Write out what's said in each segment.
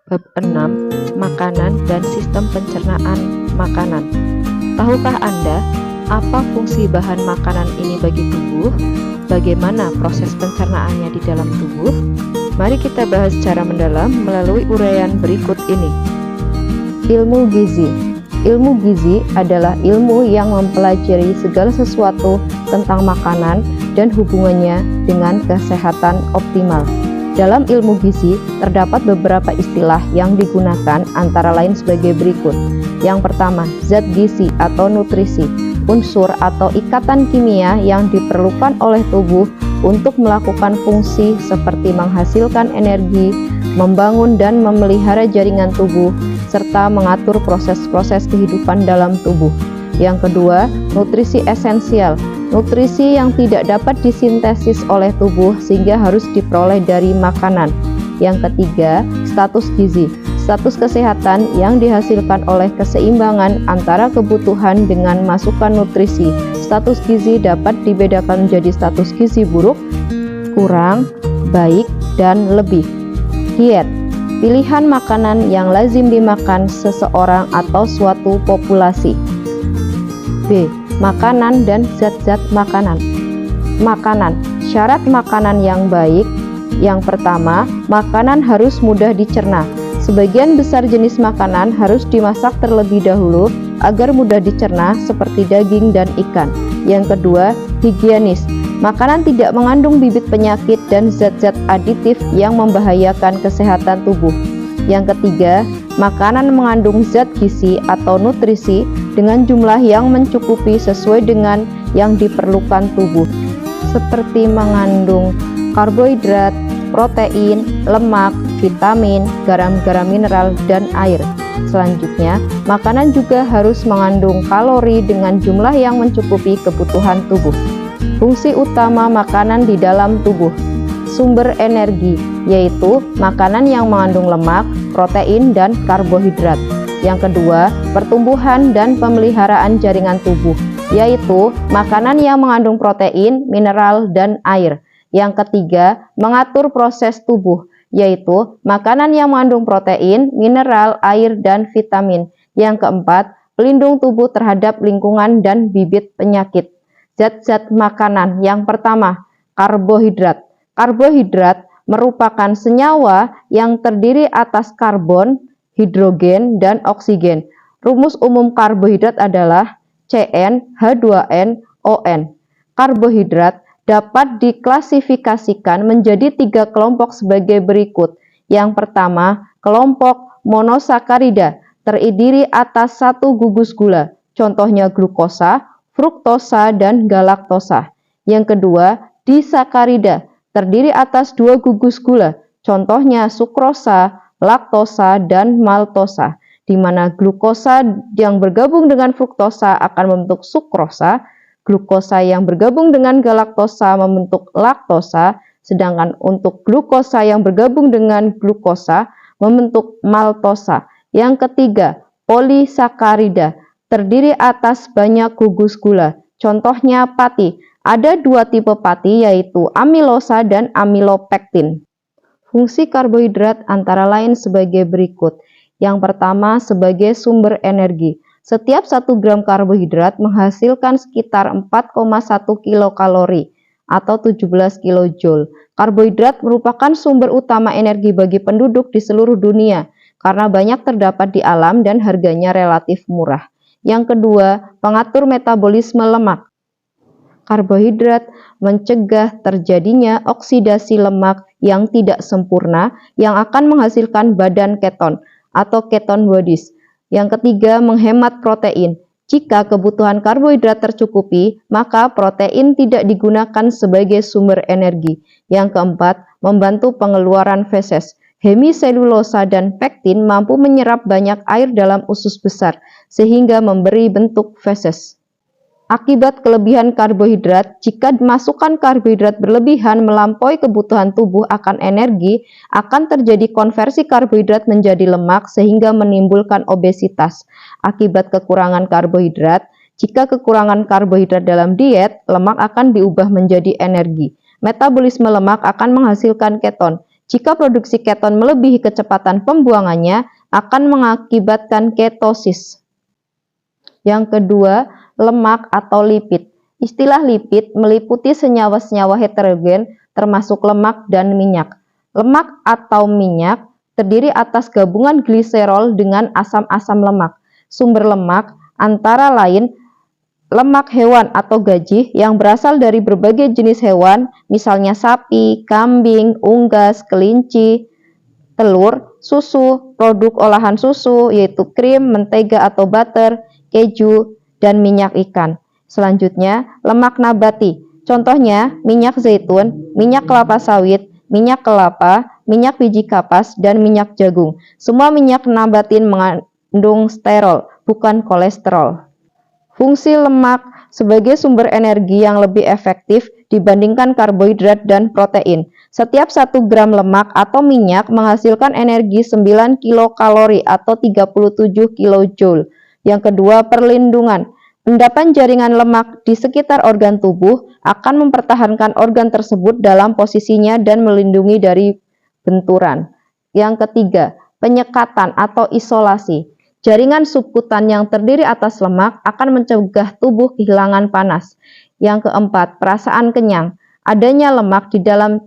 Bab 6. Makanan dan sistem pencernaan makanan. Tahukah Anda apa fungsi bahan makanan ini bagi tubuh? Bagaimana proses pencernaannya di dalam tubuh? Mari kita bahas secara mendalam melalui uraian berikut ini. Ilmu gizi. Ilmu gizi adalah ilmu yang mempelajari segala sesuatu tentang makanan dan hubungannya dengan kesehatan optimal. Dalam ilmu gizi, terdapat beberapa istilah yang digunakan antara lain sebagai berikut. Yang pertama, zat gizi atau nutrisi, unsur atau ikatan kimia yang diperlukan oleh tubuh untuk melakukan fungsi seperti menghasilkan energi, membangun dan memelihara jaringan tubuh, serta mengatur proses-proses kehidupan dalam tubuh. Yang kedua, nutrisi esensial, nutrisi yang tidak dapat disintesis oleh tubuh sehingga harus diperoleh dari makanan. Yang ketiga, status gizi, status kesehatan yang dihasilkan oleh keseimbangan antara kebutuhan dengan masukan nutrisi. Status gizi dapat dibedakan menjadi status gizi buruk, kurang, baik, dan lebih. Diet, pilihan makanan yang lazim dimakan seseorang atau suatu populasi. B. Makanan dan zat-zat makanan. Makanan, syarat makanan yang baik. Yang pertama, makanan harus mudah dicerna. Sebagian besar jenis makanan harus dimasak terlebih dahulu agar mudah dicerna seperti daging dan ikan. Yang kedua, higienis. Makanan tidak mengandung bibit penyakit dan zat-zat aditif yang membahayakan kesehatan tubuh. Yang ketiga, makanan mengandung zat gizi atau nutrisi dengan jumlah yang mencukupi sesuai dengan yang diperlukan tubuh, seperti mengandung karbohidrat, protein, lemak, vitamin, garam-garam mineral, dan air. Selanjutnya, makanan juga harus mengandung kalori dengan jumlah yang mencukupi kebutuhan tubuh. Fungsi utama makanan di dalam tubuh. Sumber energi, yaitu makanan yang mengandung lemak, protein, dan karbohidrat. Yang kedua, pertumbuhan dan pemeliharaan jaringan tubuh, yaitu makanan yang mengandung protein, mineral, dan air. Yang ketiga, mengatur proses tubuh, yaitu makanan yang mengandung protein, mineral, air, dan vitamin. Yang keempat, pelindung tubuh terhadap lingkungan dan bibit penyakit. Zat-zat makanan. Yang pertama, karbohidrat. Karbohidrat merupakan senyawa yang terdiri atas karbon, hidrogen, dan oksigen. Rumus umum karbohidrat adalah CnH2nOn. Karbohidrat dapat diklasifikasikan menjadi 3 kelompok sebagai berikut. Yang pertama, kelompok monosakarida terdiri atas 1 gugus gula, contohnya glukosa, fruktosa, dan galaktosa. Yang kedua, disakarida terdiri atas 2 gugus gula, contohnya sukrosa, laktosa, dan maltosa, di mana glukosa yang bergabung dengan fruktosa akan membentuk sukrosa, glukosa yang bergabung dengan galaktosa membentuk laktosa, sedangkan untuk glukosa yang bergabung dengan glukosa membentuk maltosa. Yang ketiga, polisakarida terdiri atas banyak gugus gula, contohnya pati. Ada 2 tipe pati, yaitu amilosa dan amilopektin. Fungsi karbohidrat antara lain sebagai berikut. Yang pertama, sebagai sumber energi. Setiap 1 gram karbohidrat menghasilkan sekitar 4,1 kilokalori atau 17 kilojoule. Karbohidrat merupakan sumber utama energi bagi penduduk di seluruh dunia karena banyak terdapat di alam dan harganya relatif murah. Yang kedua, pengatur metabolisme lemak. Karbohidrat mencegah terjadinya oksidasi lemak yang tidak sempurna yang akan menghasilkan badan keton atau keton bodies. Yang ketiga, menghemat protein. Jika kebutuhan karbohidrat tercukupi, maka protein tidak digunakan sebagai sumber energi. Yang keempat, membantu pengeluaran feses. Hemiselulosa dan pektin mampu menyerap banyak air dalam usus besar, sehingga memberi bentuk feses. Akibat kelebihan karbohidrat, jika masukan karbohidrat berlebihan melampaui kebutuhan tubuh akan energi, akan terjadi konversi karbohidrat menjadi lemak sehingga menimbulkan obesitas. Akibat kekurangan karbohidrat, jika kekurangan karbohidrat dalam diet, lemak akan diubah menjadi energi. Metabolisme lemak akan menghasilkan keton, Jika produksi keton melebihi kecepatan pembuangannya, akan mengakibatkan ketosis. Yang kedua, lemak atau lipid. Istilah lipid meliputi senyawa-senyawa heterogen termasuk lemak dan minyak. Lemak atau minyak terdiri atas gabungan gliserol dengan asam-asam lemak. Sumber lemak antara lain lemak hewan atau gajih yang berasal dari berbagai jenis hewan, misalnya sapi, kambing, unggas, kelinci, telur, susu, produk olahan susu yaitu krim, mentega atau butter, keju, dan minyak ikan. Selanjutnya, lemak nabati. Contohnya, minyak zaitun, minyak kelapa sawit, minyak kelapa, minyak biji kapas, dan minyak jagung. Semua minyak nabati mengandung sterol, bukan kolesterol. Fungsi lemak sebagai sumber energi yang lebih efektif dibandingkan karbohidrat dan protein. Setiap 1 gram lemak atau minyak menghasilkan energi 9 kilokalori atau 37 kilojoule. Yang kedua, perlindungan. Endapan jaringan lemak di sekitar organ tubuh akan mempertahankan organ tersebut dalam posisinya dan melindungi dari benturan. Yang ketiga, penyekatan atau isolasi. Jaringan subkutan yang terdiri atas lemak akan mencegah tubuh kehilangan panas. Yang keempat, perasaan kenyang. Adanya lemak di dalam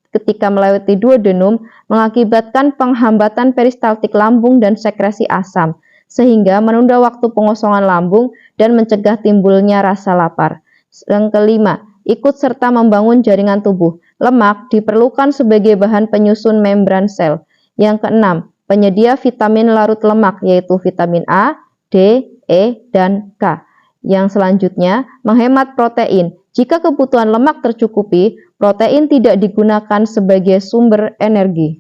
ketika melewati duodenum mengakibatkan penghambatan peristaltik lambung dan sekresi asam, sehingga menunda waktu pengosongan lambung dan mencegah timbulnya rasa lapar. Yang kelima, ikut serta membangun jaringan tubuh. Lemak diperlukan sebagai bahan penyusun membran sel. Yang keenam, penyedia vitamin larut lemak yaitu vitamin A, D, E, dan K. Yang selanjutnya, menghemat protein. Jika kebutuhan lemak tercukupi, protein tidak digunakan sebagai sumber energi.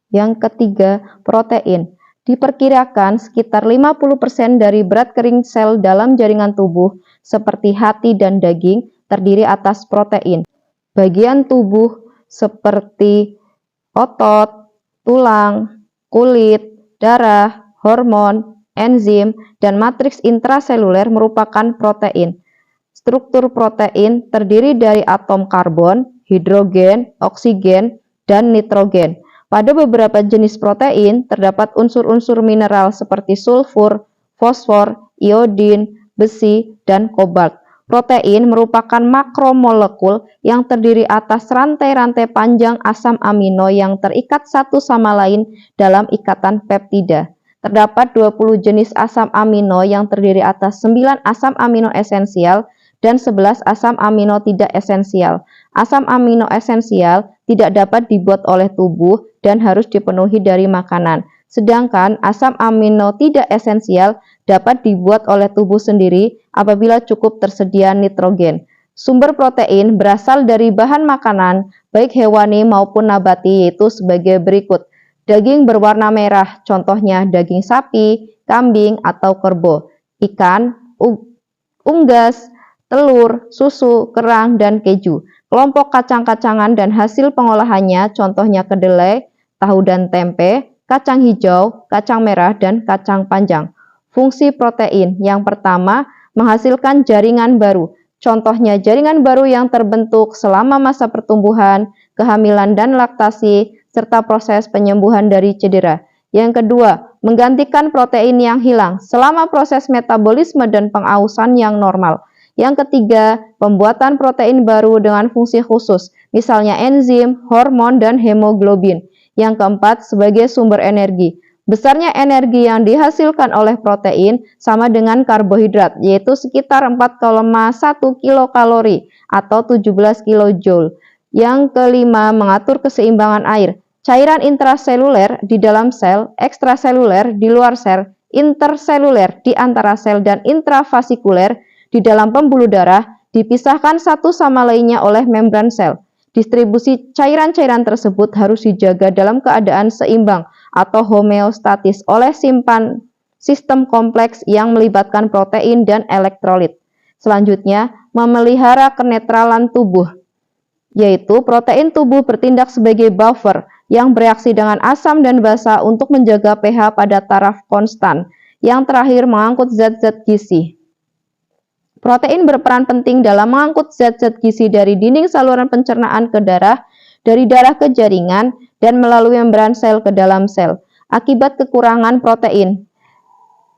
Yang ketiga, protein. Diperkirakan sekitar 50% dari berat kering sel dalam jaringan tubuh seperti hati dan daging terdiri atas protein. Bagian tubuh seperti otot, tulang, kulit, darah, hormon, enzim, dan matriks intraseluler merupakan protein. Struktur protein terdiri dari atom karbon, hidrogen, oksigen, dan nitrogen. Pada beberapa jenis protein terdapat unsur-unsur mineral seperti sulfur, fosfor, iodin, besi, dan kobalt. Protein merupakan makromolekul yang terdiri atas rantai-rantai panjang asam amino yang terikat satu sama lain dalam ikatan peptida. Terdapat 20 jenis asam amino yang terdiri atas 9 asam amino esensial dan 11 asam amino tidak esensial. Asam amino esensial tidak dapat dibuat oleh tubuh dan harus dipenuhi dari makanan. Sedangkan asam amino tidak esensial dapat dibuat oleh tubuh sendiri apabila cukup tersedia nitrogen. Sumber protein berasal dari bahan makanan, baik hewani maupun nabati, yaitu sebagai berikut. Daging berwarna merah, contohnya daging sapi, kambing, atau kerbau. Ikan, unggas, telur, susu, kerang, dan keju. Kelompok kacang-kacangan dan hasil pengolahannya, contohnya kedelai, tahu dan tempe, kacang hijau, kacang merah, dan kacang panjang. Fungsi protein yang pertama, menghasilkan jaringan baru. Contohnya jaringan baru yang terbentuk selama masa pertumbuhan, kehamilan dan laktasi, serta proses penyembuhan dari cedera. Yang kedua, menggantikan protein yang hilang selama proses metabolisme dan pengausan yang normal. Yang ketiga, pembuatan protein baru dengan fungsi khusus, misalnya enzim, hormon, dan hemoglobin. Yang keempat, sebagai sumber energi. Besarnya energi yang dihasilkan oleh protein sama dengan karbohidrat, yaitu sekitar 4,1 kilokalori atau 17 kilojoule. Yang kelima, mengatur keseimbangan air. Cairan intraseluler di dalam sel, ekstraseluler di luar sel, interseluler di antara sel, dan intravasikuler di dalam pembuluh darah dipisahkan satu sama lainnya oleh membran sel. Distribusi cairan-cairan tersebut harus dijaga dalam keadaan seimbang atau homeostatis oleh sistem kompleks yang melibatkan protein dan elektrolit. Selanjutnya, memelihara kenetralan tubuh, yaitu protein tubuh bertindak sebagai buffer yang bereaksi dengan asam dan basa untuk menjaga pH pada taraf konstan. Yang terakhir, mengangkut zat-zat gizi. Protein berperan penting dalam mengangkut zat-zat gizi dari dinding saluran pencernaan ke darah dari darah ke jaringan dan melalui membran sel ke dalam sel akibat kekurangan protein.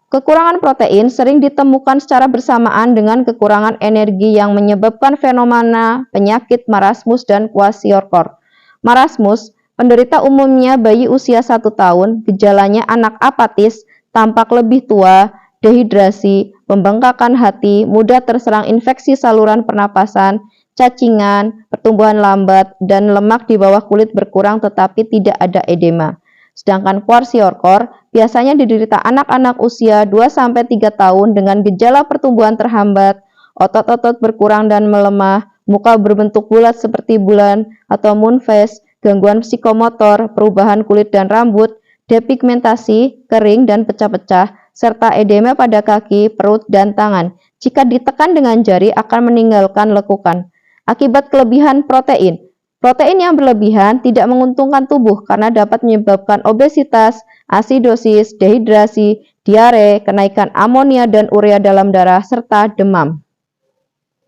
Kekurangan protein sering ditemukan secara bersamaan dengan kekurangan energi yang menyebabkan fenomena penyakit marasmus dan kwashiorkor. Marasmus, penderita umumnya bayi usia 1 tahun, gejalanya anak apatis, tampak lebih tua, dehidrasi, pembengkakan hati, mudah terserang infeksi saluran pernapasan, cacingan, pertumbuhan lambat, dan lemak di bawah kulit berkurang tetapi tidak ada edema. Sedangkan kwashiorkor biasanya diderita anak-anak usia 2-3 tahun dengan gejala pertumbuhan terhambat, otot-otot berkurang dan melemah, muka berbentuk bulat seperti bulan atau moon face, gangguan psikomotor, perubahan kulit dan rambut, depigmentasi, kering dan pecah-pecah, serta edema pada kaki, perut, dan tangan. Jika ditekan dengan jari akan meninggalkan lekukan. Akibat kelebihan protein. Protein yang berlebihan tidak menguntungkan tubuh karena dapat menyebabkan obesitas, asidosis, dehidrasi, diare, kenaikan amonia dan urea dalam darah, serta demam.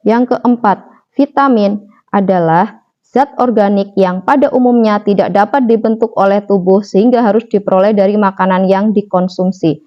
Yang keempat, vitamin adalah zat organik yang pada umumnya tidak dapat dibentuk oleh tubuh sehingga harus diperoleh dari makanan yang dikonsumsi.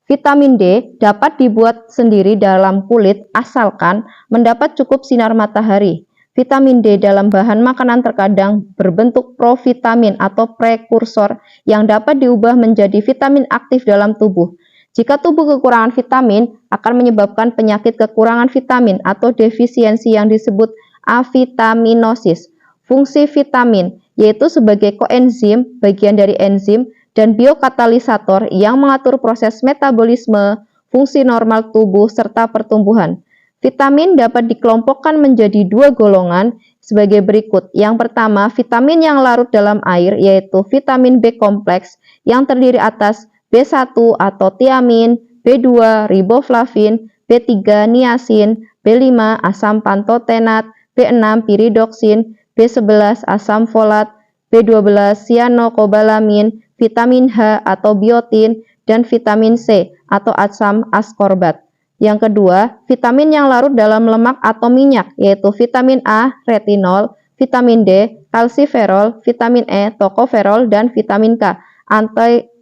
Vitamin D dapat dibuat sendiri dalam kulit asalkan mendapat cukup sinar matahari. Vitamin D dalam bahan makanan terkadang berbentuk provitamin atau prekursor yang dapat diubah menjadi vitamin aktif dalam tubuh. Jika tubuh kekurangan vitamin, akan menyebabkan penyakit kekurangan vitamin atau defisiensi yang disebut avitaminosis. Fungsi vitamin yaitu sebagai koenzim, bagian dari enzim, dan biokatalisator yang mengatur proses metabolisme, fungsi normal tubuh, serta pertumbuhan. Vitamin dapat dikelompokkan menjadi 2 golongan sebagai berikut. Yang pertama, vitamin yang larut dalam air, yaitu vitamin B kompleks yang terdiri atas B1 atau tiamin, B2 riboflavin, B3 niasin, B5 asam pantotenat, B6 piridoksin, B11 asam folat, B12 cyanokobalamin, vitamin H atau biotin, dan vitamin C atau asam askorbat. Yang kedua, vitamin yang larut dalam lemak atau minyak, yaitu vitamin A, retinol, vitamin D, kalsiferol, vitamin E, tokoferol, dan vitamin K,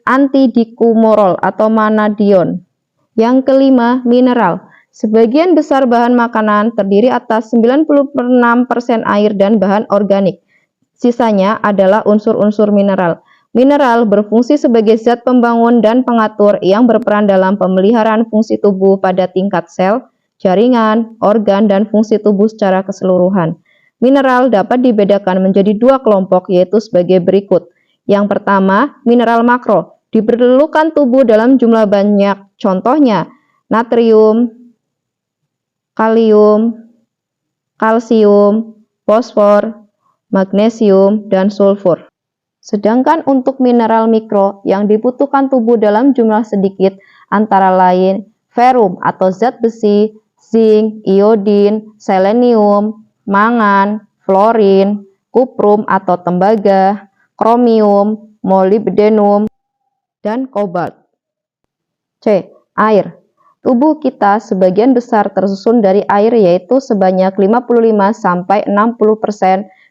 antidikumerol atau manadion. Yang kelima, mineral. Sebagian besar bahan makanan terdiri atas 96% air dan bahan organik. Sisanya adalah unsur-unsur mineral. Mineral berfungsi sebagai zat pembangun dan pengatur yang berperan dalam pemeliharaan fungsi tubuh pada tingkat sel, jaringan, organ, dan fungsi tubuh secara keseluruhan. Mineral dapat dibedakan menjadi 2 kelompok, yaitu sebagai berikut. Yang pertama, mineral makro, diperlukan tubuh dalam jumlah banyak, contohnya natrium, kalium, kalsium, fosfor, magnesium, dan sulfur. Sedangkan untuk mineral mikro yang dibutuhkan tubuh dalam jumlah sedikit antara lain ferum atau zat besi, zinc, iodin, selenium, mangan, fluorin, kuprum atau tembaga, kromium, molybdenum, dan kobalt. C. Air. Tubuh kita sebagian besar tersusun dari air, yaitu sebanyak 55-60%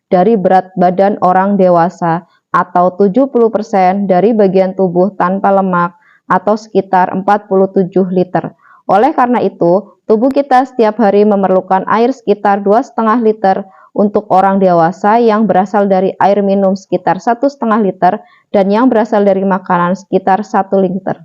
dari berat badan orang dewasa atau 70% dari bagian tubuh tanpa lemak atau sekitar 47 liter. Oleh karena itu, tubuh kita setiap hari memerlukan air sekitar 2,5 liter untuk orang dewasa yang berasal dari air minum sekitar 1,5 liter dan yang berasal dari makanan sekitar 1 liter.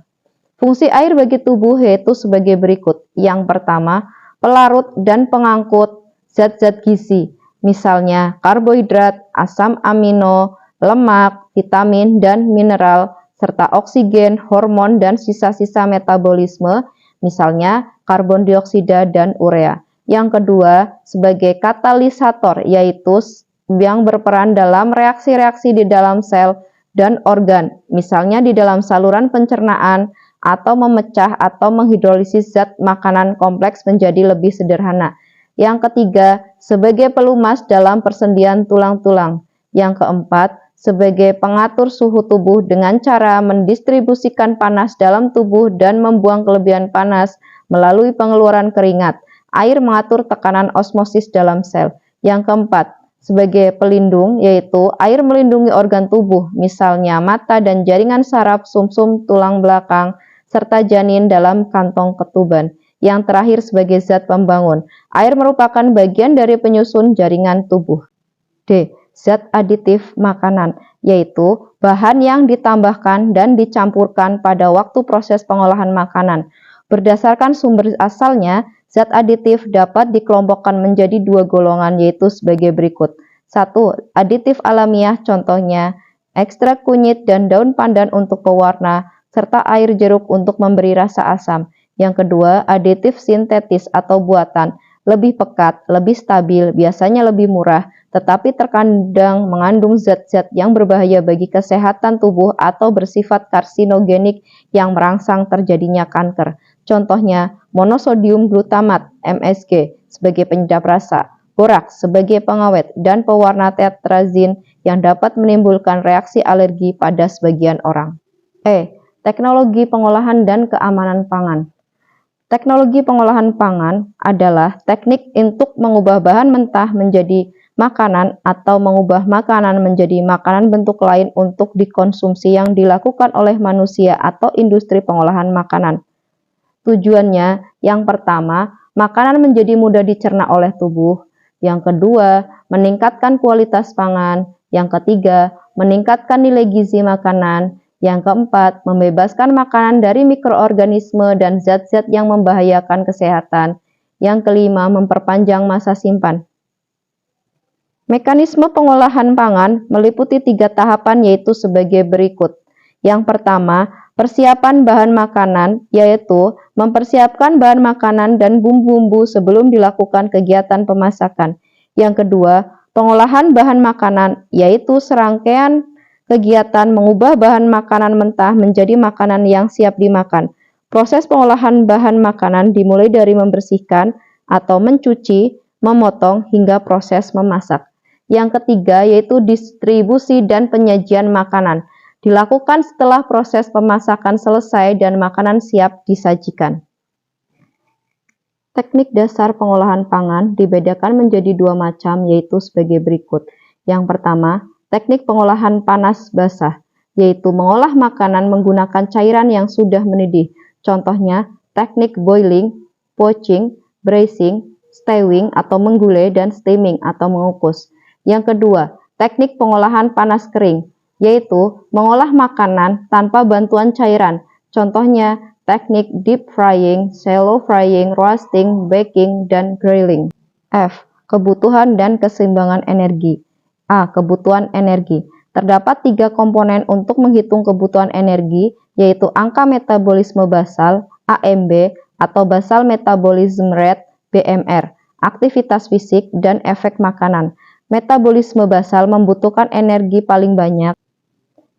Fungsi air bagi tubuh yaitu sebagai berikut. Yang pertama, pelarut dan pengangkut zat-zat gizi, misalnya karbohidrat, asam amino, lemak, vitamin, dan mineral, serta oksigen, hormon, dan sisa-sisa metabolisme, misalnya karbon dioksida dan urea. Yang kedua, sebagai katalisator, yaitu yang berperan dalam reaksi-reaksi di dalam sel dan organ, misalnya di dalam saluran pencernaan, atau memecah atau menghidrolisis zat makanan kompleks menjadi lebih sederhana. Yang ketiga, sebagai pelumas dalam persendian tulang-tulang. Yang keempat, sebagai pengatur suhu tubuh dengan cara mendistribusikan panas dalam tubuh dan membuang kelebihan panas melalui pengeluaran keringat. Air mengatur tekanan osmosis dalam sel. Yang keempat, sebagai pelindung, yaitu air melindungi organ tubuh, misalnya mata dan jaringan saraf, sumsum tulang belakang, serta janin dalam kantong ketuban. Yang terakhir sebagai zat pembangun, air merupakan bagian dari penyusun jaringan tubuh. D. Zat aditif makanan, yaitu bahan yang ditambahkan dan dicampurkan pada waktu proses pengolahan makanan. Berdasarkan sumber asalnya, zat aditif dapat dikelompokkan menjadi dua golongan, yaitu sebagai berikut. 1. Aditif alamiah, contohnya ekstrak kunyit dan daun pandan untuk pewarna, serta air jeruk untuk memberi rasa asam. Yang kedua, aditif sintetis atau buatan, lebih pekat, lebih stabil, biasanya lebih murah, tetapi terkadang mengandung zat-zat yang berbahaya bagi kesehatan tubuh atau bersifat karsinogenik yang merangsang terjadinya kanker. Contohnya, monosodium glutamat (MSG) sebagai penyedap rasa, boraks sebagai pengawet, dan pewarna tetrazin yang dapat menimbulkan reaksi alergi pada sebagian orang. E. Teknologi pengolahan dan keamanan pangan. Teknologi pengolahan pangan adalah teknik untuk mengubah bahan mentah menjadi makanan atau mengubah makanan menjadi makanan bentuk lain untuk dikonsumsi yang dilakukan oleh manusia atau industri pengolahan makanan. Tujuannya, yang pertama, makanan menjadi mudah dicerna oleh tubuh. Yang kedua, meningkatkan kualitas pangan. Yang ketiga, meningkatkan nilai gizi makanan. Yang keempat, membebaskan makanan dari mikroorganisme dan zat-zat yang membahayakan kesehatan. Yang kelima, memperpanjang masa simpan. Mekanisme pengolahan pangan meliputi 3 tahapan, yaitu sebagai berikut. Yang pertama, persiapan bahan makanan, yaitu mempersiapkan bahan makanan dan bumbu-bumbu sebelum dilakukan kegiatan pemasakan. Yang kedua, pengolahan bahan makanan, yaitu serangkaian kegiatan mengubah bahan makanan mentah menjadi makanan yang siap dimakan. Proses pengolahan bahan makanan dimulai dari membersihkan atau mencuci, memotong, hingga proses memasak. Yang ketiga yaitu distribusi dan penyajian makanan. Dilakukan setelah proses pemasakan selesai dan makanan siap disajikan. Teknik dasar pengolahan pangan dibedakan menjadi 2 macam, yaitu sebagai berikut. Yang pertama, teknik pengolahan panas basah, yaitu mengolah makanan menggunakan cairan yang sudah mendidih. Contohnya, teknik boiling, poaching, braising, stewing atau menggulai, dan steaming atau mengukus. Yang kedua, teknik pengolahan panas kering, yaitu mengolah makanan tanpa bantuan cairan. Contohnya, teknik deep frying, shallow frying, roasting, baking, dan grilling. F. Kebutuhan dan keseimbangan energi. A. Kebutuhan energi. Terdapat 3 komponen untuk menghitung kebutuhan energi, yaitu angka metabolisme basal, AMB, atau basal metabolism rate, BMR, aktivitas fisik, dan efek makanan. Metabolisme basal membutuhkan energi paling banyak,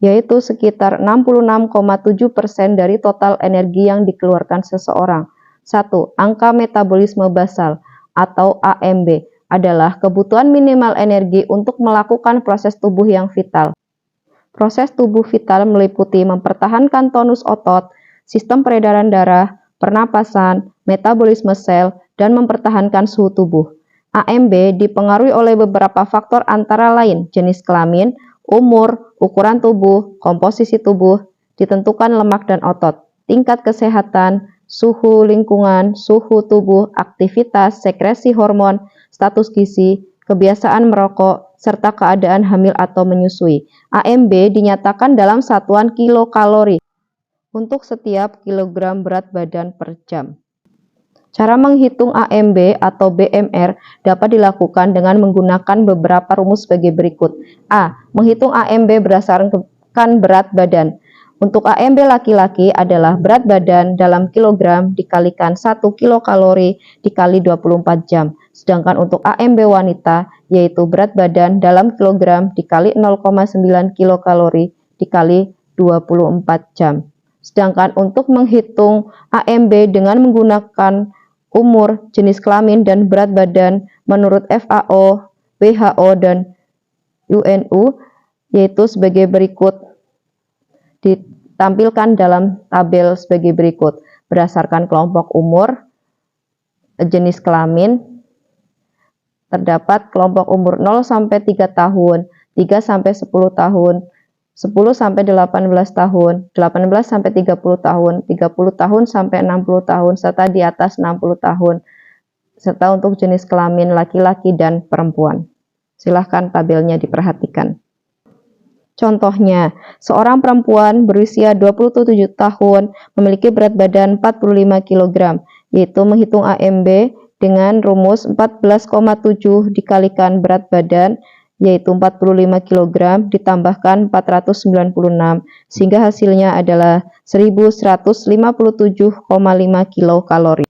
yaitu sekitar 66,7% dari total energi yang dikeluarkan seseorang. 1. Angka metabolisme basal, atau AMB, adalah kebutuhan minimal energi untuk melakukan proses tubuh yang vital. Proses tubuh vital meliputi mempertahankan tonus otot, sistem peredaran darah, pernapasan, metabolisme sel, dan mempertahankan suhu tubuh. AMB dipengaruhi oleh beberapa faktor antara lain jenis kelamin, umur, ukuran tubuh, komposisi tubuh, ditentukan lemak dan otot, tingkat kesehatan, suhu lingkungan, suhu tubuh, aktivitas, sekresi hormon, status gizi, kebiasaan merokok, serta keadaan hamil atau menyusui. AMB dinyatakan dalam satuan kilokalori untuk setiap kilogram berat badan per jam. Cara menghitung AMB atau BMR dapat dilakukan dengan menggunakan beberapa rumus sebagai berikut. A. Menghitung AMB berdasarkan berat badan. Untuk AMB laki-laki adalah berat badan dalam kilogram dikalikan 1 kilokalori dikali 24 jam. Sedangkan untuk AMB wanita yaitu berat badan dalam kilogram dikali 0,9 kilokalori dikali 24 jam. Sedangkan untuk menghitung AMB dengan menggunakan umur, jenis kelamin, dan berat badan menurut FAO, WHO, dan UNU yaitu sebagai berikut. Ditampilkan dalam tabel sebagai berikut berdasarkan kelompok umur, jenis kelamin, terdapat kelompok umur 0 sampai 3 tahun, 3 sampai 10 tahun, 10 sampai 18 tahun, 18 sampai 30 tahun, 30 tahun sampai 60 tahun, serta di atas 60 tahun, serta untuk jenis kelamin laki-laki dan perempuan. Silahkan tabelnya diperhatikan. Contohnya, seorang perempuan berusia 27 tahun memiliki berat badan 45 kg, yaitu menghitung AMB dengan rumus 14,7 dikalikan berat badan, yaitu 45 kg ditambahkan 496, sehingga hasilnya adalah 1157,5 kilokalori.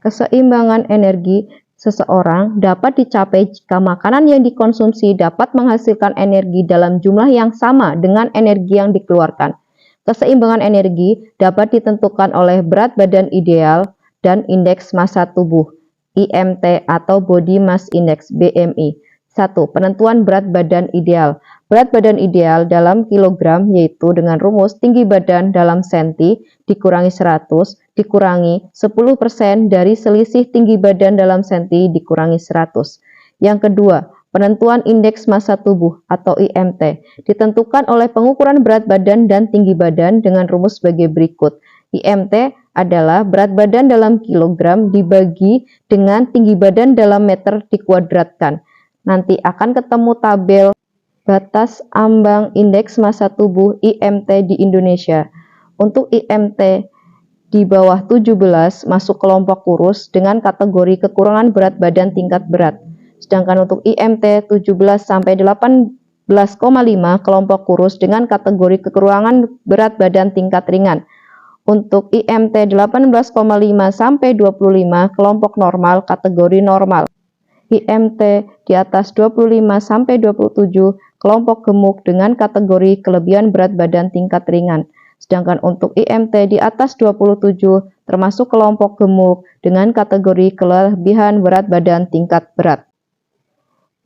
Keseimbangan energi seseorang dapat dicapai jika makanan yang dikonsumsi dapat menghasilkan energi dalam jumlah yang sama dengan energi yang dikeluarkan. Keseimbangan energi dapat ditentukan oleh berat badan ideal dan indeks massa tubuh, IMT atau Body Mass Index, BMI. 1. Penentuan berat badan ideal. Berat badan ideal dalam kilogram yaitu dengan rumus tinggi badan dalam senti dikurangi 100 dikurangi 10% dari selisih tinggi badan dalam senti dikurangi 100. Yang kedua, penentuan indeks massa tubuh atau IMT ditentukan oleh pengukuran berat badan dan tinggi badan dengan rumus sebagai berikut. IMT adalah berat badan dalam kilogram dibagi dengan tinggi badan dalam meter dikuadratkan. Nanti akan ketemu tabel batas ambang indeks massa tubuh IMT di Indonesia. Untuk IMT di bawah 17 masuk kelompok kurus dengan kategori kekurangan berat badan tingkat berat. Sedangkan untuk IMT 17 sampai 18,5 kelompok kurus dengan kategori kekurangan berat badan tingkat ringan. Untuk IMT 18,5 sampai 25 kelompok normal kategori normal. IMT di atas 25 sampai 27 kelompok gemuk dengan kategori kelebihan berat badan tingkat ringan. Sedangkan untuk IMT di atas 27 termasuk kelompok gemuk dengan kategori kelebihan berat badan tingkat berat.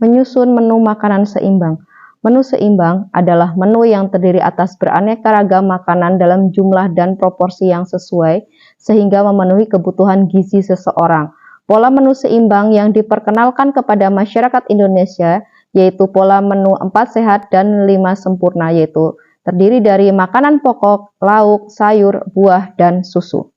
Menyusun menu makanan seimbang. Menu seimbang adalah menu yang terdiri atas beraneka ragam makanan dalam jumlah dan proporsi yang sesuai sehingga memenuhi kebutuhan gizi seseorang. Pola menu seimbang yang diperkenalkan kepada masyarakat Indonesia yaitu pola menu 4 sehat dan 5 sempurna, yaitu terdiri dari makanan pokok, lauk, sayur, buah, dan susu.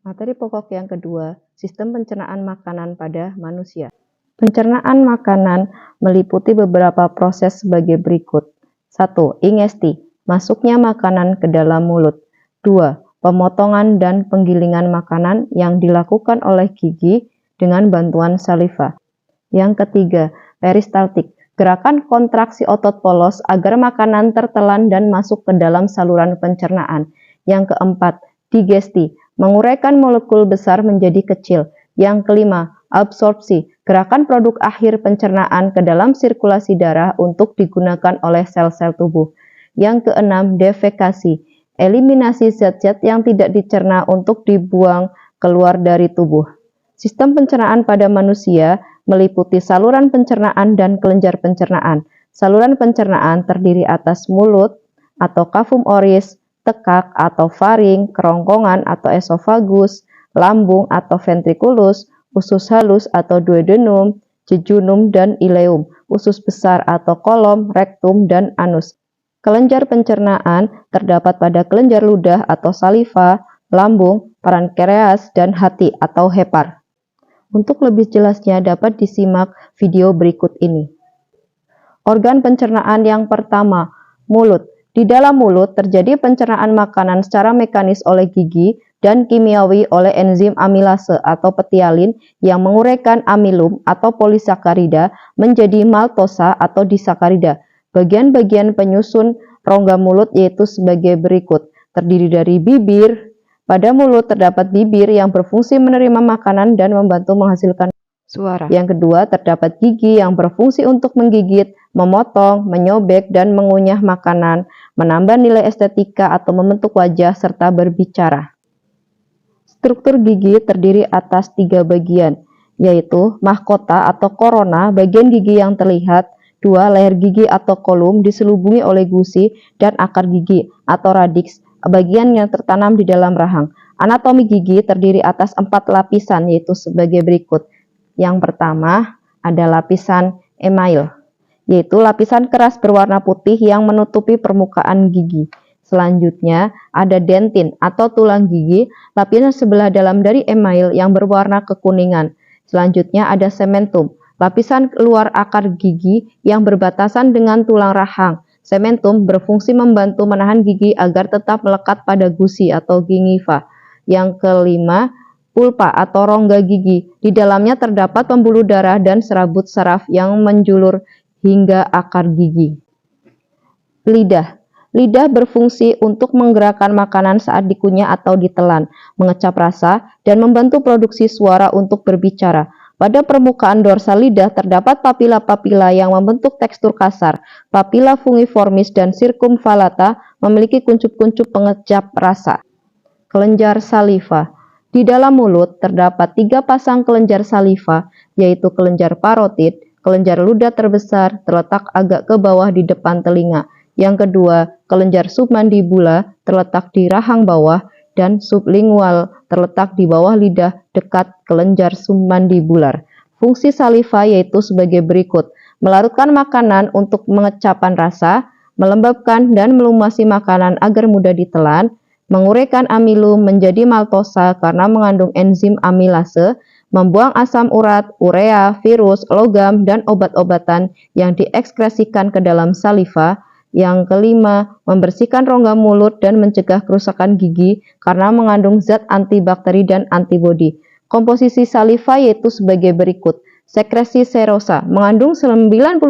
Materi pokok yang kedua, sistem pencernaan makanan pada manusia. Pencernaan makanan meliputi beberapa proses sebagai berikut. 1. Ingesti, masuknya makanan ke dalam mulut. 2. Pemotongan dan penggilingan makanan yang dilakukan oleh gigi dengan bantuan saliva. Yang ketiga, peristaltik, gerakan kontraksi otot polos agar makanan tertelan dan masuk ke dalam saluran pencernaan. Yang keempat, digesti, menguraikan molekul besar menjadi kecil. Yang kelima, absorpsi, gerakan produk akhir pencernaan ke dalam sirkulasi darah untuk digunakan oleh sel-sel tubuh. Yang keenam, defekasi, eliminasi zat-zat yang tidak dicerna untuk dibuang keluar dari tubuh. Sistem pencernaan pada manusia meliputi saluran pencernaan dan kelenjar pencernaan. Saluran pencernaan terdiri atas mulut atau kafum oris, tekak atau faring, kerongkongan atau esofagus, lambung atau ventriculus, usus halus atau duodenum, jejunum dan ileum, usus besar atau kolom, rektum dan anus. Kelenjar pencernaan terdapat pada kelenjar ludah atau saliva, lambung, pankreas, dan hati atau hepar. Untuk lebih jelasnya dapat disimak video berikut ini. Organ pencernaan yang pertama, mulut. Di dalam mulut terjadi pencernaan makanan secara mekanis oleh gigi dan kimiawi oleh enzim amilase atau petialin yang menguraikan amilum atau polisakarida menjadi maltosa atau disakarida. Bagian-bagian penyusun rongga mulut yaitu sebagai berikut. Terdiri dari bibir. Pada mulut terdapat bibir yang berfungsi menerima makanan dan membantu menghasilkan suara. Yang kedua, terdapat gigi yang berfungsi untuk menggigit, memotong, menyobek, dan mengunyah makanan, menambah nilai estetika atau membentuk wajah, serta berbicara. Struktur gigi terdiri atas 3 bagian, yaitu mahkota atau korona, bagian gigi yang terlihat, 2. Leher gigi atau kolum diselubungi oleh gusi dan akar gigi atau radix, bagian yang tertanam di dalam rahang. Anatomi gigi terdiri atas 4 lapisan, yaitu sebagai berikut. Yang pertama ada lapisan email, yaitu lapisan keras berwarna putih yang menutupi permukaan gigi. Selanjutnya ada dentin atau tulang gigi, lapisan sebelah dalam dari email yang berwarna kekuningan. Selanjutnya ada sementum, lapisan luar akar gigi yang berbatasan dengan tulang rahang. Sementum berfungsi membantu menahan gigi agar tetap melekat pada gusi atau gingiva. Yang kelima, pulpa atau rongga gigi. Di dalamnya terdapat pembuluh darah dan serabut saraf yang menjulur hingga akar gigi. Lidah. Lidah berfungsi untuk menggerakkan makanan saat dikunyah atau ditelan, mengecap rasa, dan membantu produksi suara untuk berbicara. Pada permukaan dorsal lidah terdapat papila-papila yang membentuk tekstur kasar. Papila fungiformis dan circumvallata memiliki kuncup-kuncup pengecap rasa. Kelenjar saliva. Di dalam mulut terdapat 3 pasang kelenjar saliva, yaitu kelenjar parotid, kelenjar ludah terbesar terletak agak ke bawah di depan telinga. Yang kedua, kelenjar submandibula terletak di rahang bawah, dan sublingual terletak di bawah lidah dekat kelenjar submandibular. Fungsi saliva yaitu sebagai berikut: melarutkan makanan untuk mengecapan rasa, melembabkan dan melumasi makanan agar mudah ditelan, menguraikan amilum menjadi maltosa karena mengandung enzim amilase, membuang asam urat, urea, virus, logam, dan obat-obatan yang diekskresikan ke dalam saliva. Yang kelima, membersihkan rongga mulut dan mencegah kerusakan gigi karena mengandung zat antibakteri dan antibodi. Komposisi saliva yaitu sebagai berikut: sekresi serosa mengandung 98%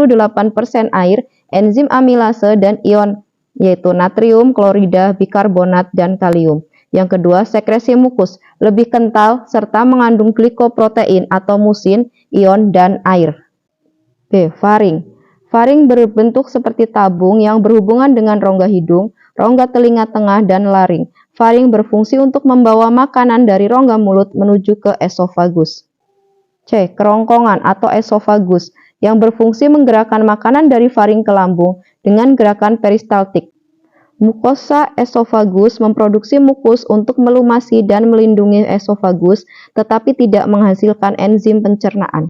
air, enzim amilase, dan ion yaitu natrium, klorida, bikarbonat, dan kalium. Yang kedua, sekresi mukus lebih kental serta mengandung glikoprotein atau musin, ion, dan air. B. Faring. Faring berbentuk seperti tabung yang berhubungan dengan rongga hidung, rongga telinga tengah, dan laring. Faring berfungsi untuk membawa makanan dari rongga mulut menuju ke esofagus. C. Kerongkongan atau esofagus yang berfungsi menggerakkan makanan dari faring ke lambung dengan gerakan peristaltik. Mukosa esofagus memproduksi mukus untuk melumasi dan melindungi esofagus, tetapi tidak menghasilkan enzim pencernaan.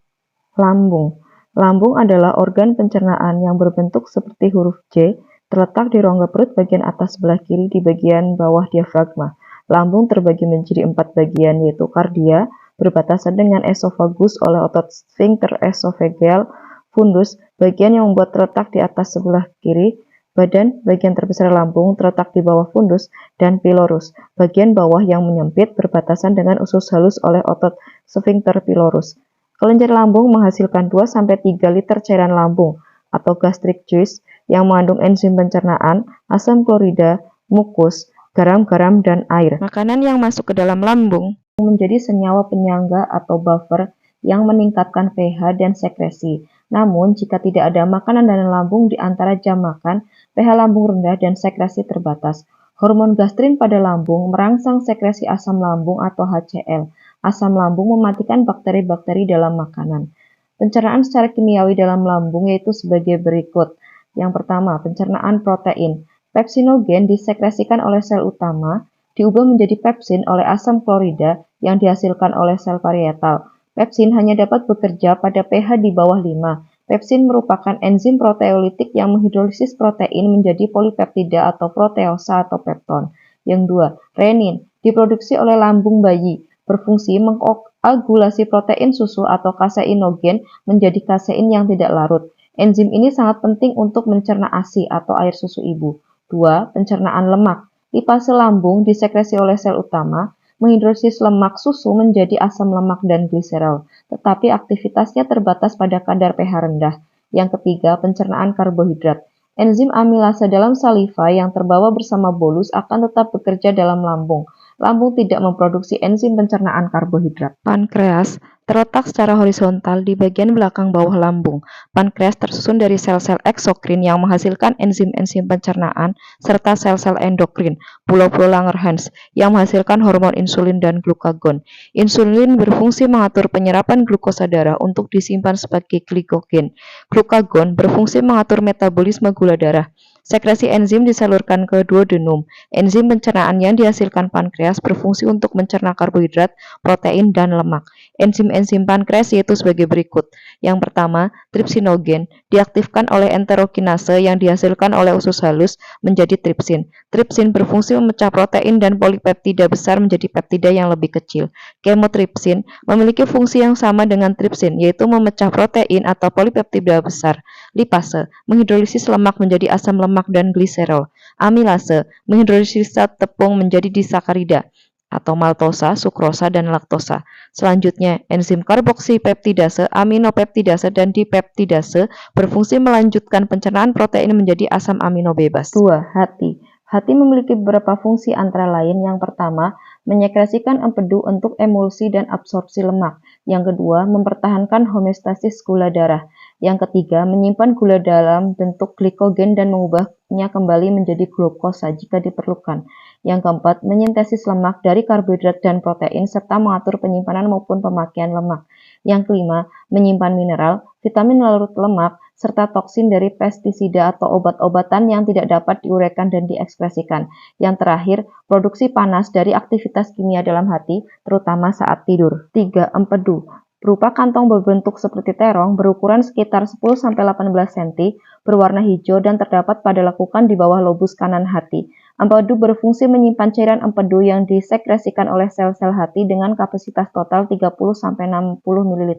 Lambung. Lambung adalah organ pencernaan yang berbentuk seperti huruf J, terletak di rongga perut bagian atas sebelah kiri di bagian bawah diafragma. Lambung terbagi menjadi 4 bagian, yaitu kardia, berbatasan dengan esofagus oleh otot sphincter esophageal, fundus, bagian yang membuat terletak di atas sebelah kiri, badan, bagian terbesar lambung terletak di bawah fundus, dan pylorus, bagian bawah yang menyempit berbatasan dengan usus halus oleh otot sphincter pylorus. Kelenjar lambung menghasilkan 2-3 liter cairan lambung atau gastric juice yang mengandung enzim pencernaan, asam klorida, mukus, garam-garam, dan air. Makanan yang masuk ke dalam lambung menjadi senyawa penyangga atau buffer yang meningkatkan pH dan sekresi. Namun, jika tidak ada makanan dalam lambung di antara jam makan, pH lambung rendah dan sekresi terbatas. Hormon gastrin pada lambung merangsang sekresi asam lambung atau HCl. Asam lambung mematikan bakteri-bakteri dalam makanan. Pencernaan secara kimiawi dalam lambung yaitu sebagai berikut. Yang pertama, pencernaan protein. Pepsinogen disekresikan oleh sel utama, diubah menjadi pepsin oleh asam klorida yang dihasilkan oleh sel parietal. Pepsin hanya dapat bekerja pada pH di bawah 5. Pepsin merupakan enzim proteolitik yang menghidrolisis protein menjadi polipeptida atau proteosa atau pepton. Yang dua, renin, diproduksi oleh lambung bayi, berfungsi mengkoagulasi protein susu atau kaseinogen menjadi kasein yang tidak larut. Enzim ini sangat penting untuk mencerna ASI atau air susu ibu. 2. Pencernaan lemak. Lipase lambung disekresi oleh sel utama, menghidrolisis lemak susu menjadi asam lemak dan gliserol, tetapi aktivitasnya terbatas pada kadar pH rendah. Yang ketiga, pencernaan karbohidrat. Enzim amilase dalam saliva yang terbawa bersama bolus akan tetap bekerja dalam lambung. Lambung tidak memproduksi enzim pencernaan karbohidrat. Pankreas terletak secara horizontal di bagian belakang bawah lambung. Pankreas tersusun dari sel-sel eksokrin yang menghasilkan enzim-enzim pencernaan serta sel-sel endokrin, pulau-pulau Langerhans, yang menghasilkan hormon insulin dan glukagon. Insulin berfungsi mengatur penyerapan glukosa darah untuk disimpan sebagai glikogen. Glukagon berfungsi mengatur metabolisme gula darah. Sekresi enzim disalurkan ke duodenum. Enzim pencernaan yang dihasilkan pankreas berfungsi untuk mencerna karbohidrat, protein, dan lemak. Enzim-enzim pankreas yaitu sebagai berikut. Yang pertama, tripsinogen diaktifkan oleh enterokinase yang dihasilkan oleh usus halus menjadi tripsin. Tripsin berfungsi memecah protein dan polipeptida besar menjadi peptida yang lebih kecil. Kemotripsin memiliki fungsi yang sama dengan tripsin, yaitu memecah protein atau polipeptida besar. Lipase menghidrolisis lemak menjadi asam lemak dan gliserol. Amilase menghidrolisis tepung menjadi disakarida atau maltosa, sukrosa, dan laktosa. Selanjutnya, enzim karboksipeptidase, aminopeptidase, dan dipeptidase berfungsi melanjutkan pencernaan protein menjadi asam amino bebas. 2. Hati. Hati memiliki beberapa fungsi antara lain. Yang pertama, menyekresikan empedu untuk emulsi dan absorpsi lemak. Yang kedua, mempertahankan homeostasis gula darah. Yang ketiga, menyimpan gula dalam bentuk glikogen dan mengubahnya kembali menjadi glukosa jika diperlukan. Yang keempat, menyintesis lemak dari karbohidrat dan protein serta mengatur penyimpanan maupun pemakaian lemak. Yang kelima, menyimpan mineral, vitamin larut lemak, serta toksin dari pestisida atau obat-obatan yang tidak dapat diuraikan dan diekspresikan. Yang terakhir, produksi panas dari aktivitas kimia dalam hati, terutama saat tidur. 3. Empedu berupa kantong berbentuk seperti terong berukuran sekitar 10-18 cm, berwarna hijau dan terdapat pada lekukan di bawah lobus kanan hati. Empedu berfungsi menyimpan cairan empedu yang disekresikan oleh sel-sel hati dengan kapasitas total 30-60 ml.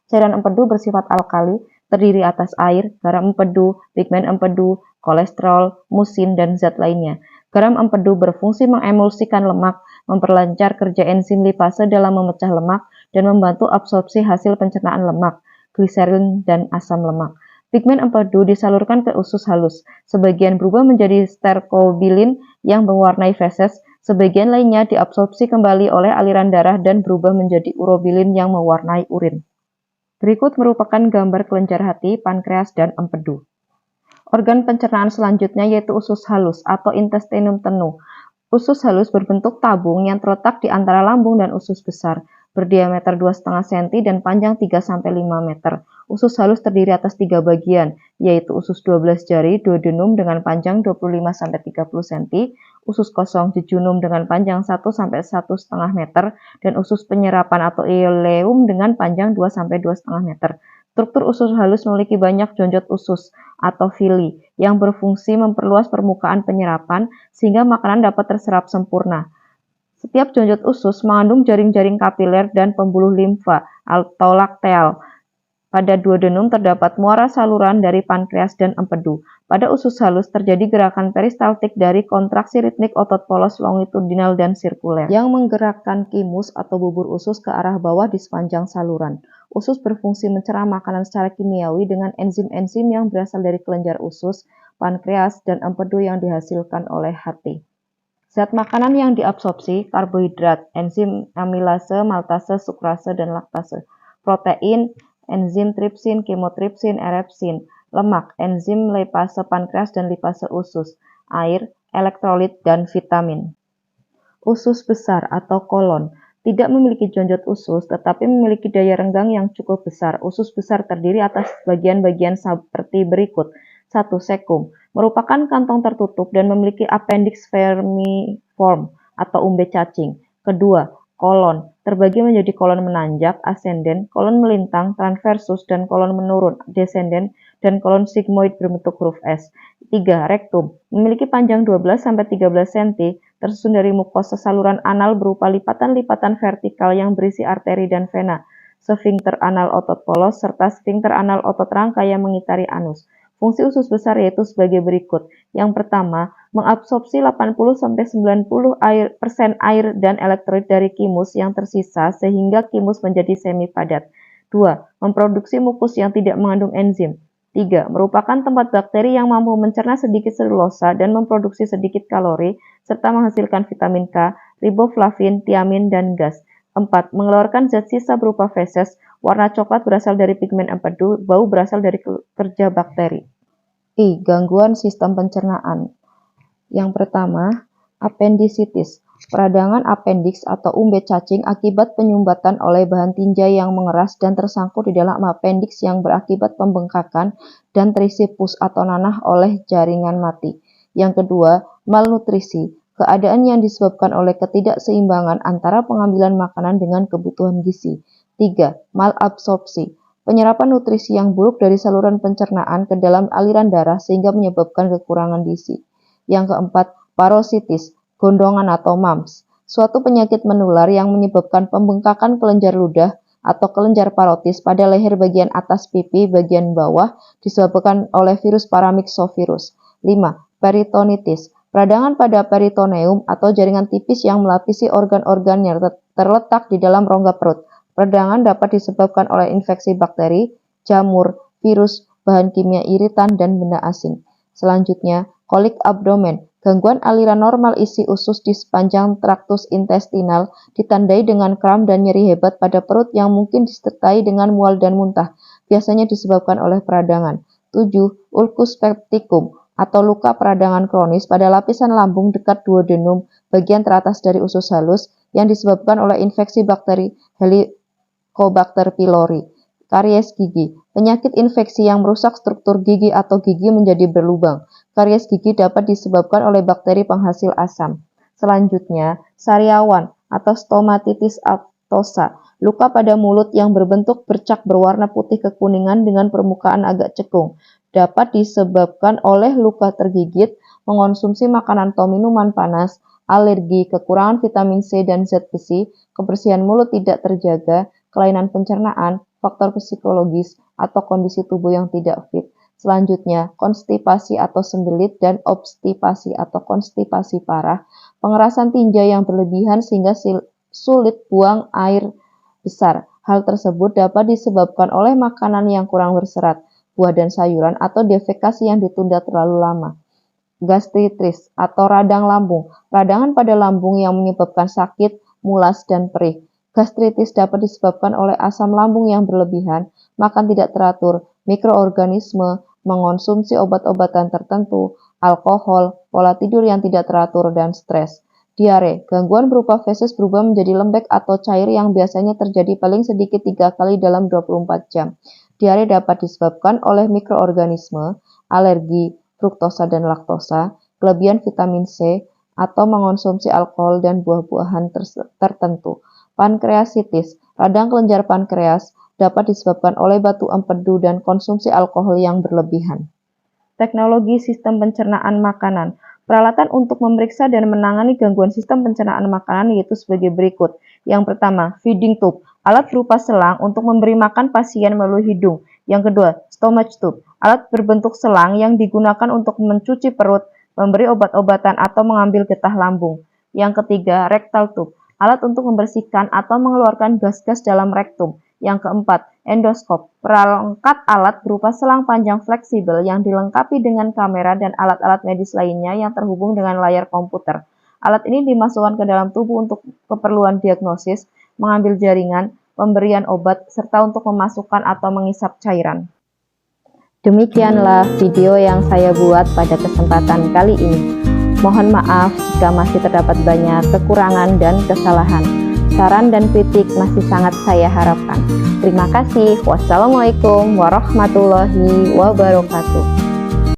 Cairan empedu bersifat alkali, terdiri atas air, garam empedu, pigmen empedu, kolesterol, musin, dan zat lainnya. Garam empedu berfungsi mengemulsikan lemak, memperlancar kerja enzim lipase dalam memecah lemak, dan membantu absorpsi hasil pencernaan lemak, gliserin, dan asam lemak. Pigmen empedu disalurkan ke usus halus. Sebagian berubah menjadi sterkobilin yang mewarnai feses, sebagian lainnya diabsorpsi kembali oleh aliran darah dan berubah menjadi urobilin yang mewarnai urin. Berikut merupakan gambar kelenjar hati, pankreas, dan empedu. Organ pencernaan selanjutnya yaitu usus halus atau intestinum tenu. Usus halus berbentuk tabung yang terletak di antara lambung dan usus besar, berdiameter 2,5 cm dan panjang 3-5 meter. Usus halus terdiri atas 3 bagian, yaitu usus 12 jari duodenum dengan panjang 25-30 cm, usus kosong jejunum dengan panjang 1-1,5 meter, dan usus penyerapan atau ileum dengan panjang 2-2,5 meter. Struktur usus halus memiliki banyak jonjot usus atau villi yang berfungsi memperluas permukaan penyerapan sehingga makanan dapat terserap sempurna. Setiap jonjot usus mengandung jaring-jaring kapiler dan pembuluh limfa atau lakteal. Pada duodenum terdapat muara saluran dari pankreas dan empedu. Pada usus halus terjadi gerakan peristaltik dari kontraksi ritmik otot polos longitudinal dan sirkuler yang menggerakkan kimus atau bubur usus ke arah bawah di sepanjang saluran. Usus berfungsi mencerna makanan secara kimiawi dengan enzim-enzim yang berasal dari kelenjar usus, pankreas, dan empedu yang dihasilkan oleh hati. Zat makanan yang diabsorpsi, karbohidrat, enzim amilase, maltase, sukrase, dan laktase. Protein, enzim tripsin, kemotripsin, erepsin. Lemak, enzim lipase pankreas dan lipase usus. Air, elektrolit, dan vitamin. Usus besar atau kolon tidak memiliki jonjot usus, tetapi memiliki daya renggang yang cukup besar. Usus besar terdiri atas bagian-bagian seperti berikut. 1. Sekum merupakan kantong tertutup dan memiliki appendix vermiform atau umbe cacing. Kedua, kolon terbagi menjadi kolon menanjak, ascendent, kolon melintang, transversus, dan kolon menurun, descendent, dan kolon sigmoid berbentuk huruf S. 3. Rektum memiliki panjang 12-13 cm, tersusun dari mukosa saluran anal berupa lipatan-lipatan vertikal yang berisi arteri dan vena, sfinkter anal otot polos, serta sfinkter anal otot rangka yang mengitari anus. Fungsi usus besar yaitu sebagai berikut. Yang pertama, mengabsorpsi 80-90% air dan elektrolit dari kimus yang tersisa sehingga kimus menjadi semi padat. 2. Memproduksi mukus yang tidak mengandung enzim. 3. Merupakan tempat bakteri yang mampu mencerna sedikit selulosa dan memproduksi sedikit kalori, serta menghasilkan vitamin K, riboflavin, tiamin, dan gas. 4. Mengeluarkan zat sisa berupa feses, warna coklat berasal dari pigmen empedu, bau berasal dari kerja bakteri. Gangguan sistem pencernaan. Yang pertama, appendicitis. Peradangan apendiks atau umbe cacing akibat penyumbatan oleh bahan tinja yang mengeras dan tersangkut di dalam apendiks yang berakibat pembengkakan dan terisi pus atau nanah oleh jaringan mati. Yang kedua, malnutrisi, keadaan yang disebabkan oleh ketidakseimbangan antara pengambilan makanan dengan kebutuhan gizi. 3. Malabsorpsi, penyerapan nutrisi yang buruk dari saluran pencernaan ke dalam aliran darah sehingga menyebabkan kekurangan gizi. Yang keempat, parositis, gondongan atau mumps, suatu penyakit menular yang menyebabkan pembengkakan kelenjar ludah atau kelenjar parotis pada leher bagian atas pipi bagian bawah disebabkan oleh virus paramyxovirus. 5. Peritonitis, peradangan pada peritoneum atau jaringan tipis yang melapisi organ-organ yang terletak di dalam rongga perut. Peradangan dapat disebabkan oleh infeksi bakteri, jamur, virus, bahan kimia iritan, dan benda asing. Selanjutnya, kolik abdomen, gangguan aliran normal isi usus di sepanjang traktus intestinal ditandai dengan kram dan nyeri hebat pada perut yang mungkin disertai dengan mual dan muntah, biasanya disebabkan oleh peradangan. 7. Ulcus pepticum atau luka peradangan kronis pada lapisan lambung dekat duodenum bagian teratas dari usus halus yang disebabkan oleh infeksi bakteri Helicobacter pylori. Karies gigi, penyakit infeksi yang merusak struktur gigi atau gigi menjadi berlubang. Karies gigi dapat disebabkan oleh bakteri penghasil asam. Selanjutnya, sariawan atau stomatitis aftosa, luka pada mulut yang berbentuk bercak berwarna putih kekuningan dengan permukaan agak cekung. Dapat disebabkan oleh luka tergigit, mengonsumsi makanan atau minuman panas, alergi, kekurangan vitamin C dan zat besi, kebersihan mulut tidak terjaga, kelainan pencernaan, faktor psikologis, atau kondisi tubuh yang tidak fit. Selanjutnya, konstipasi atau sembelit dan obstipasi atau konstipasi parah, pengerasan tinja yang berlebihan sehingga sulit buang air besar. Hal tersebut dapat disebabkan oleh makanan yang kurang berserat, buah dan sayuran, atau defekasi yang ditunda terlalu lama. Gastritis atau radang lambung, peradangan pada lambung yang menyebabkan sakit, mulas, dan perih. Gastritis dapat disebabkan oleh asam lambung yang berlebihan, makan tidak teratur, mikroorganisme, mengonsumsi obat-obatan tertentu, alkohol, pola tidur yang tidak teratur, dan stres. Diare, gangguan berupa feses berubah menjadi lembek atau cair yang biasanya terjadi paling sedikit 3 kali dalam 24 jam. Diare dapat disebabkan oleh mikroorganisme, alergi, fruktosa dan laktosa, kelebihan vitamin C, atau mengonsumsi alkohol dan buah-buahan tertentu. Pankreasitis, radang kelenjar pankreas, dapat disebabkan oleh batu empedu dan konsumsi alkohol yang berlebihan. Teknologi sistem pencernaan makanan. Peralatan untuk memeriksa dan menangani gangguan sistem pencernaan makanan yaitu sebagai berikut. Yang pertama, feeding tube, alat berupa selang untuk memberi makan pasien melalui hidung. Yang kedua, stomach tube, alat berbentuk selang yang digunakan untuk mencuci perut, memberi obat-obatan atau mengambil getah lambung. Yang ketiga, rectal tube, alat untuk membersihkan atau mengeluarkan gas-gas dalam rektum. Yang keempat, endoskop, perangkat alat berupa selang panjang fleksibel yang dilengkapi dengan kamera dan alat-alat medis lainnya yang terhubung dengan layar komputer. Alat ini dimasukkan ke dalam tubuh untuk keperluan diagnosis, mengambil jaringan, pemberian obat, serta untuk memasukkan atau mengisap cairan. Demikianlah video yang saya buat pada kesempatan kali ini. Mohon maaf jika masih terdapat banyak kekurangan dan kesalahan. Saran dan kritik masih sangat saya harapkan. Terima kasih. Wassalamualaikum warahmatullahi wabarakatuh.